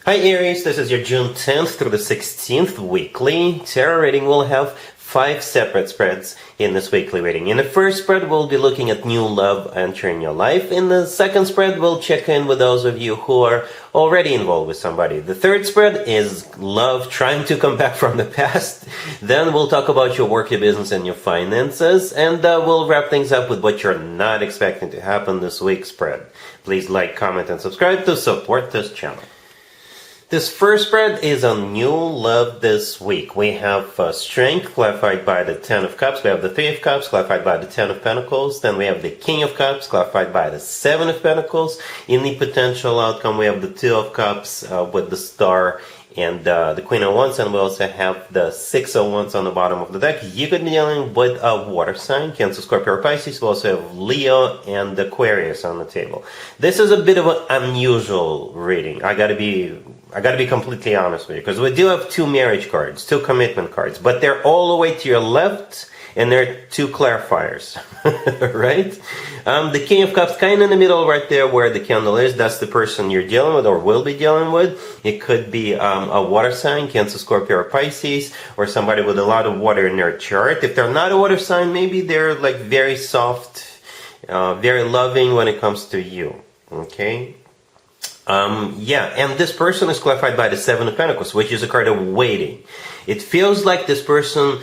Hi Aries, this is your June 10th through the 16th weekly tarot reading. We'll have 5 separate spreads in this weekly reading. In the first spread, we'll be looking at new love entering your life. In the second spread, we'll check in with those of you who are already involved with somebody. The third spread is love trying to come back from the past. Then we'll talk about your work, your business, and your finances. And we'll wrap things up with what you're not expecting to happen this week's spread. Please like, comment, and subscribe to support this channel. This first spread is on new love this week. We have strength clarified by the 10 of Cups. We have the 3 of Cups clarified by the 10 of Pentacles. Then we have the King of Cups clarified by the 7 of Pentacles. In the potential outcome, we have the 2 of Cups with the Star and the Queen of Wands, and we also have the 6 of Wands on the bottom of the deck. You could be dealing with a water sign, Cancer, Scorpio, or Pisces. We also have Leo and Aquarius on the table. This is a bit of an unusual reading. I gotta be completely honest with you, because we do have 2 marriage cards, 2 commitment cards, but they're all the way to your left, and there are 2 clarifiers, right? The King of Cups kind of in the middle right there where the candle is. That's the person you're dealing with or will be dealing with. It could be a water sign, Cancer, Scorpio, or Pisces, or somebody with a lot of water in their chart. If they're not a water sign, maybe they're like very soft, very loving when it comes to you, okay? And this person is clarified by the 7 of Pentacles, which is a card of waiting. It feels like this person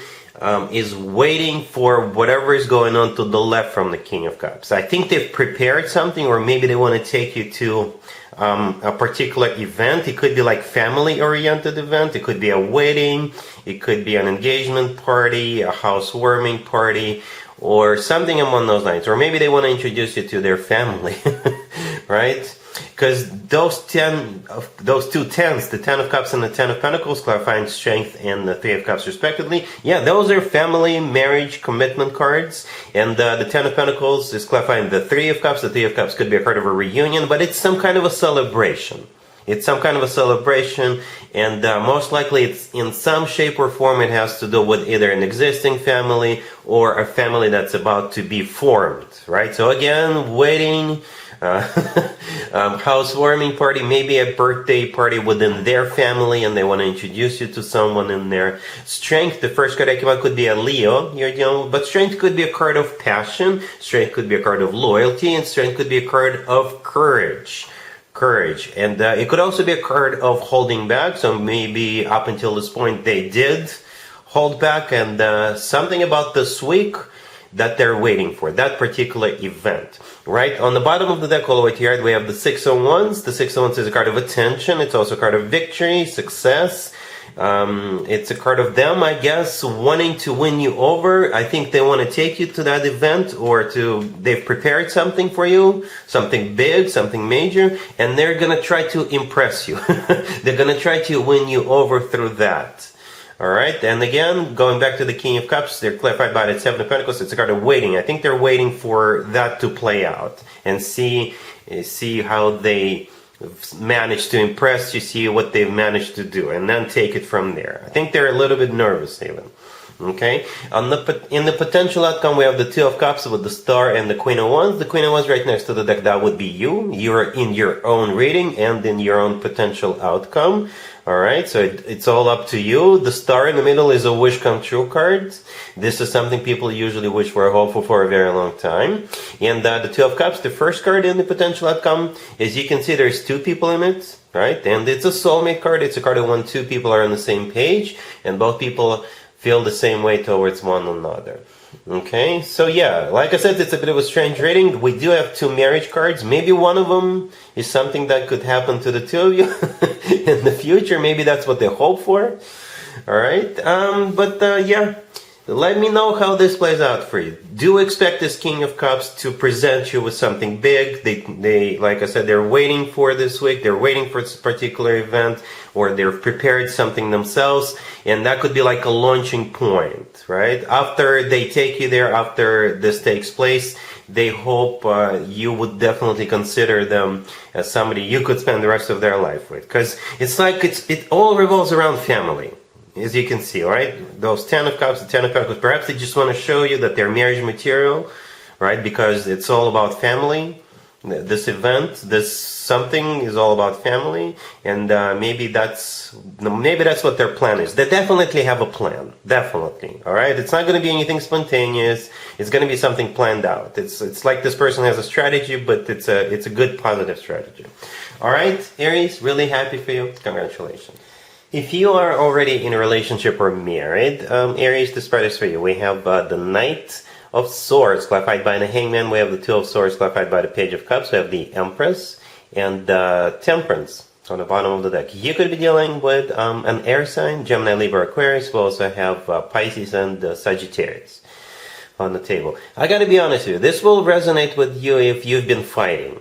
is waiting for whatever is going on to the left from the King of Cups. I think they've prepared something, or maybe they want to take you to a particular event. It could be like family-oriented event. It could be a wedding. It could be an engagement party, a housewarming party, or something along those lines. Or maybe they want to introduce you to their family, right? Because those 2 10s, the 10 of Cups and the 10 of Pentacles, clarifying strength and the 3 of Cups respectively, yeah, those are family, marriage, commitment cards. And the 10 of Pentacles is clarifying the 3 of Cups. The 3 of Cups could be a card of a reunion, but it's some kind of a celebration. It's some kind of a celebration, and most likely it's in some shape or form it has to do with either an existing family or a family that's about to be formed, right? So again, wedding, housewarming party, maybe a birthday party within their family, and they want to introduce you to someone in there. Strength, the first card I came out could be a Leo, but strength could be a card of passion, strength could be a card of loyalty, and strength could be a card of courage. And it could also be a card of holding back. So maybe up until this point they did hold back, and something about this week that they're waiting for, that particular event, right? On the bottom of the deck all the way to here, we have the 6 of Wands. The 6 of Wands is a card of attention. It's also a card of victory, success. It's a card of them, I guess, wanting to win you over. I think they want to take you to that event, or they've prepared something for you, something big, something major, and they're going to try to impress you. They're going to try to win you over through that. All right, and again, going back to the King of Cups, they're clarified by the 7 of Pentacles. It's a card of waiting. I think they're waiting for that to play out and see how they managed to impress you, see what they've managed to do, and then take it from there. I think they're a little bit nervous even. Okay, in the potential outcome, we have the 2 of Cups with the Star and the Queen of Wands. The Queen of Wands right next to the deck, that would be you. You're in your own reading and in your own potential outcome. All right, so it's all up to you. The Star in the middle is a wish come true card. This is something people usually wish for, hopeful for a very long time. And the 2 of Cups, the first card in the potential outcome, as you can see, there's 2 people in it, right? And it's a soulmate card. It's a card of when 2 people are on the same page and both people feel the same way towards one another. Okay, so yeah, like I said, it's a bit of a strange reading. We do have 2 marriage cards. Maybe one of them is something that could happen to the 2 of you in the future. Maybe that's what they hope for. All right, yeah, let me know how this plays out for you. Do expect this King of Cups to present you with something big. They like I said, they're waiting for this week. They're waiting for this particular event, or they've prepared something themselves, and that could be like a launching point, right? After they take you there, after this takes place, they hope you would definitely consider them as somebody you could spend the rest of their life with, because it's like it all revolves around family. As you can see, right? Those 10 of Cups, the 10 of Pentacles, perhaps they just want to show you that they're marriage material, right? Because it's all about family. This event, this something is all about family, and maybe that's what their plan is. They definitely have a plan, definitely. All right, it's not going to be anything spontaneous. It's going to be something planned out. It's like this person has a strategy, but it's a good positive strategy. All right, Aries, really happy for you. Congratulations. If you are already in a relationship or married, Aries, this part is for you. We have the Knight of Swords clarified by the Hangman. We have the Two of Swords clarified by the Page of Cups. We have the Empress and Temperance on the bottom of the deck. You could be dealing with an air sign, Gemini, Libra, Aquarius. We also have Pisces and Sagittarius on the table. I gotta be honest with you, this will resonate with you if you've been fighting.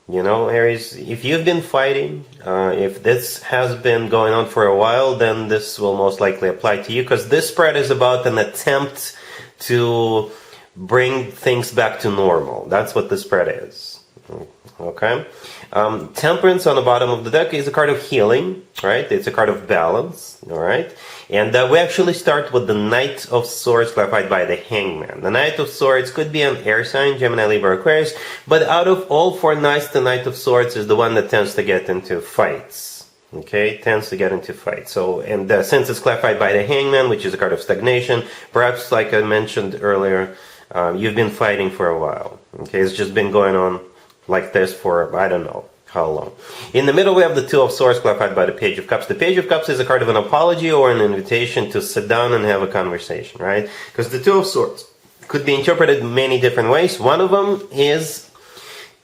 You know, Aries, if you've been fighting, if this has been going on for a while, then this will most likely apply to you, because this spread is about an attempt to bring things back to normal. That's what the spread is. Okay? Temperance on the bottom of the deck is a card of healing, right? It's a card of balance, all right? And we actually start with the Knight of Swords clarified by the Hangman. The Knight of Swords could be an air sign, Gemini, Libra, Aquarius, but out of all four Knights, the Knight of Swords is the one that tends to get into fights. Okay, tends to get into fights. So, and since it's clarified by the Hangman, which is a card of stagnation, perhaps like I mentioned earlier, you've been fighting for a while. Okay, it's just been going on like this for, I don't know how long. In the middle, we have the Two of Swords clarified by the Page of Cups. The Page of Cups is a card of an apology or an invitation to sit down and have a conversation, right? Because the Two of Swords could be interpreted many different ways. One of them is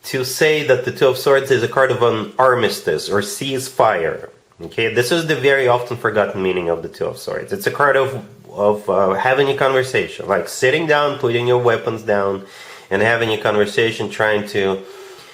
to say that the Two of Swords is a card of an armistice or ceasefire. Okay, this is the very often forgotten meaning of the Two of Swords. It's a card of having a conversation, like sitting down, putting your weapons down, and having a conversation, trying to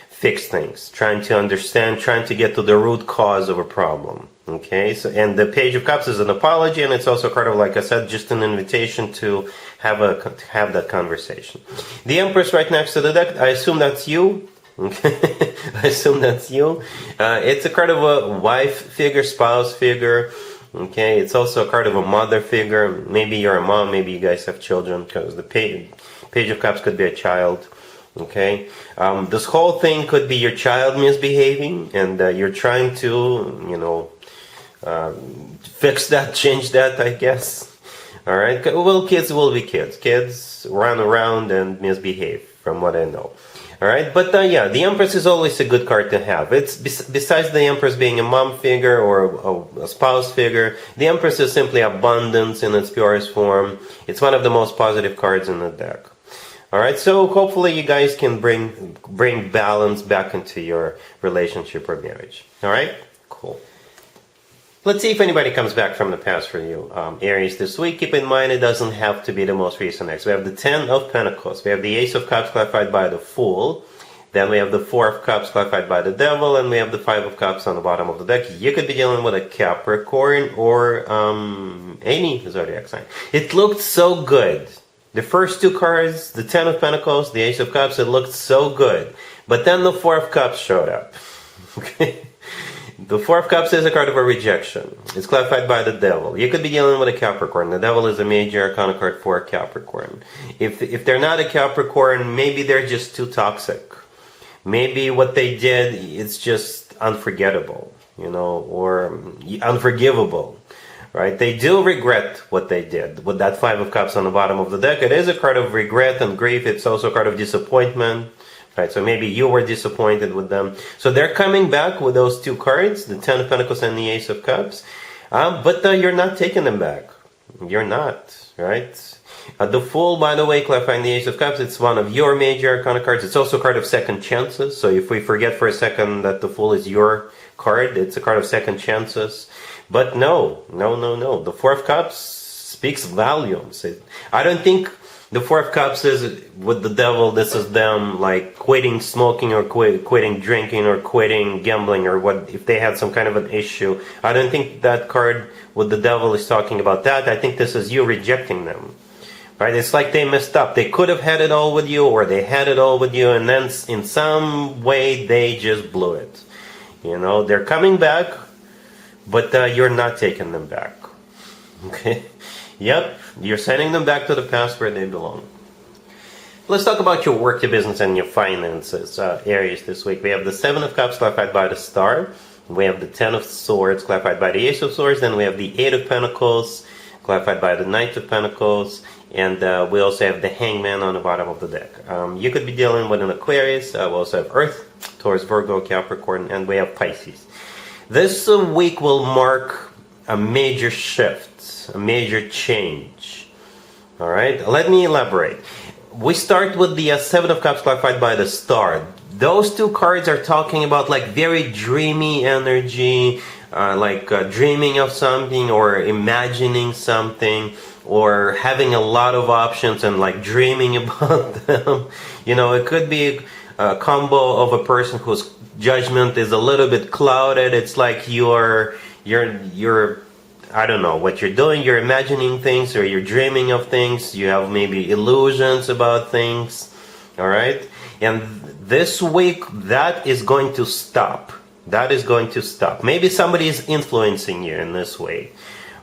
fix things, trying to understand, trying to get to the root cause of a problem. Okay, so and the Page of Cups is an apology, and it's also kind of, like I said, just an invitation to have that conversation. The Empress right next to the deck, I assume that's you. Okay, I assume that's you. It's a card of a wife figure, spouse figure. Okay, it's also a card of a mother figure. Maybe you're a mom, maybe you guys have children, because the Page of Cups could be a child. Okay, this whole thing could be your child misbehaving, and you're trying to, you know, fix that, change that, I guess. All right. Well, kids will be kids. Kids run around and misbehave, from what I know. All right. But yeah, the Empress is always a good card to have. It's besides the Empress being a mom figure or a spouse figure, the Empress is simply abundance in its purest form. It's one of the most positive cards in the deck. All right, so hopefully you guys can bring balance back into your relationship or marriage. All right, cool. Let's see if anybody comes back from the past for you, Aries, this week. Keep in mind, it doesn't have to be the most recent ex. We have the Ten of Pentacles. We have the Ace of Cups clarified by the Fool. Then we have the Four of Cups clarified by the Devil, and we have the Five of Cups on the bottom of the deck. You could be dealing with a Capricorn or any zodiac sign. It looked so good. The first two cards, the Ten of Pentacles, the Ace of Cups, it looked so good. But then the Four of Cups showed up. Okay? The Four of Cups is a card of a rejection. It's clarified by the Devil. You could be dealing with a Capricorn. The Devil is a major arcana card for a Capricorn. If they're not a Capricorn, maybe they're just too toxic. Maybe what they did is just unforgettable, you know, or unforgivable. Right? They do regret what they did. With that Five of Cups on the bottom of the deck, it is a card of regret and grief. It's also a card of disappointment. Right? So maybe you were disappointed with them. So they're coming back with those two cards, the Ten of Pentacles and the Ace of Cups. But you're not taking them back. You're not. Right? The Fool, by the way, clarifying the Ace of Cups, it's one of your major arcana cards. It's also a card of second chances. So if we forget for a second that the Fool is your card, it's a card of second chances. But no. The Four of Cups speaks volumes. I don't think the Four of Cups is with the Devil. This is them like quitting smoking or quitting drinking or quitting gambling or what, if they had some kind of an issue. I don't think that card with the Devil is talking about that. I think this is you rejecting them. Right? It's like they messed up. They could have had it all with you, or they had it all with you, and then in some way they just blew it. You know, they're coming back, but you're not taking them back. Okay? Yep, you're sending them back to the past where they belong. Let's talk about your work, your business, and your finances, Aries, this week. We have the Seven of Cups clarified by the Star. We have the Ten of Swords clarified by the Ace of Swords. Then we have the Eight of Pentacles clarified by the Knight of Pentacles. And we also have the Hangman on the bottom of the deck. You could be dealing with an Aquarius. We also have Earth, Taurus, Virgo, Capricorn, and we have Pisces. This week will mark a major shift, a major change. All right, let me elaborate. We start with the Seven of Cups clarified by the Star. Those two cards are talking about like very dreamy energy, dreaming of something or imagining something or having a lot of options and like dreaming about them. You know, it could be a combo of a person whose judgment is a little bit clouded. It's like you're I don't know what you're doing. You're imagining things or you're dreaming of things. You have maybe illusions about things. All right. And this week, that is going to stop. That is going to stop. Maybe somebody is influencing you in this way,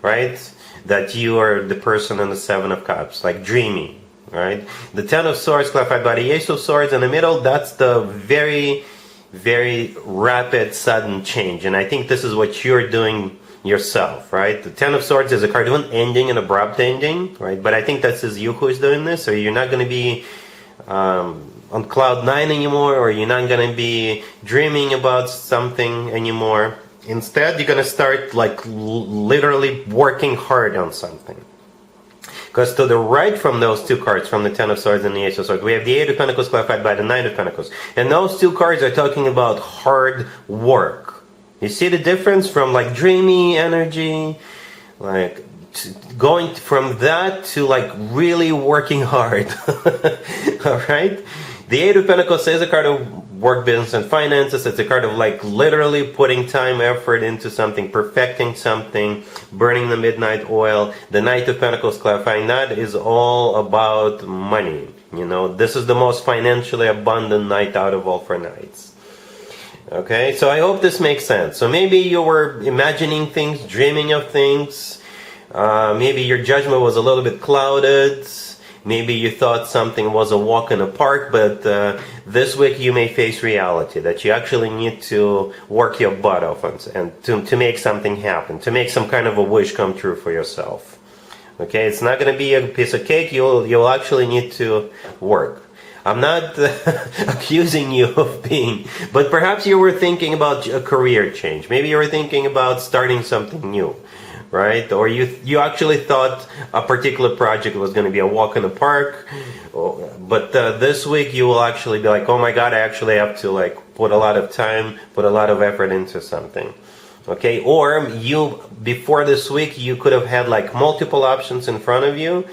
right? That you are the person in the Seven of Cups, like dreaming, right? The Ten of Swords clarified by the Ace of Swords in the middle, that's the very, very rapid, sudden change. And I think this is what you're doing yourself, right? The Ten of Swords is a card of an ending, an abrupt ending, right? But I think this is you who is doing this, so you're not going to be on cloud nine anymore, or you're not going to be dreaming about something anymore. Instead, you're going to start like literally working hard on something. Because to the right from those two cards, from the Ten of Swords and the Ace of Swords, we have the Eight of Pentacles clarified by the Knight of Pentacles. And those two cards are talking about hard work. You see the difference from like dreamy energy, like going from that to like really working hard. All right? The Eight of Pentacles is a card of work, business, and finances. It's a card of like literally putting time, effort into something, perfecting something, burning the midnight oil. The Knight of Pentacles clarifying that is all about money. You know, this is the most financially abundant night out of all 4 nights. Okay, so I hope this makes sense. So maybe you were imagining things, dreaming of things. Maybe your judgment was a little bit clouded. Maybe you thought something was a walk in the park, but this week you may face reality that you actually need to work your butt off and to make something happen, to make some kind of a wish come true for yourself. Okay, it's not going to be a piece of cake. You'll actually need to work. I'm not accusing you of being, but perhaps you were thinking about a career change. Maybe you were thinking about starting something new, right? Or you actually thought a particular project was going to be a walk in the park, but this week you will actually be like, oh my God, I actually have to like put a lot of time, put a lot of effort into something. Okay, or before this week you could have had like multiple options in front of you,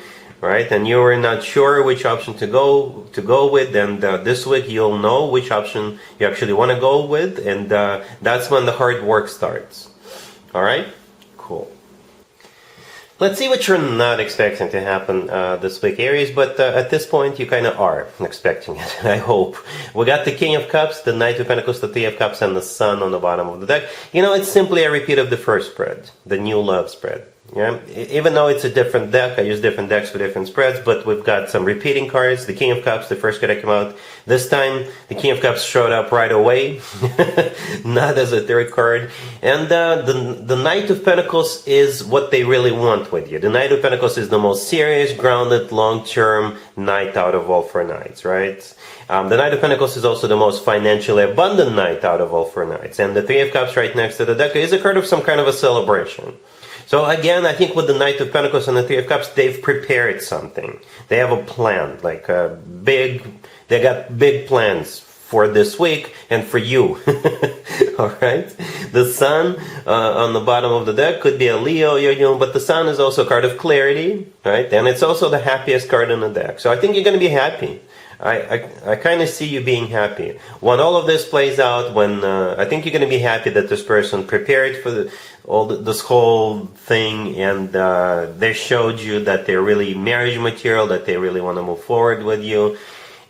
right? And you were not sure which option to go with, and this week you'll know which option you actually want to go with, and that's when the hard work starts. All right? Cool. Let's see what you're not expecting to happen this week, Aries, but at this point you kind of are expecting it, I hope. We got the King of Cups, the Knight of Pentacles, the Three of Cups, and the Sun on the bottom of the deck. You know, it's simply a repeat of the first spread, the new love spread. Yeah, even though it's a different deck, I use different decks for different spreads, but we've got some repeating cards. The King of Cups, the first card that came out. This time, the King of Cups showed up right away, not as a third card. And the Knight of Pentacles is what they really want with you. The Knight of Pentacles is the most serious, grounded, long-term knight out of all 4 nights, right? The Knight of Pentacles is also the most financially abundant knight out of all 4 nights. And the Three of Cups right next to the deck is a card of some kind of a celebration. So again, I think with the Knight of Pentacles and the Three of Cups, they've prepared something. They have a plan, like they got big plans for this week and for you. All right? The Sun on the bottom of the deck could be a Leo, but the Sun is also a card of clarity, right? And it's also the happiest card in the deck. So I think you're going to be happy. I kind of see you being happy. When all of this plays out, when I think you're going to be happy that this person prepared for this whole thing, and they showed you that they're really marriage material, that they really want to move forward with you,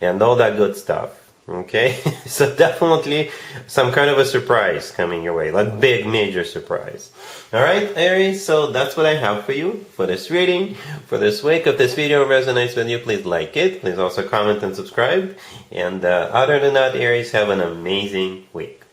and all that good stuff, Okay, so definitely some kind of a surprise coming your way, like big major surprise. All right, Aries, so that's what I have for you for this reading, for this week. If this video resonates with you, please like it. Please also comment and subscribe. And other than that, Aries, have an amazing week.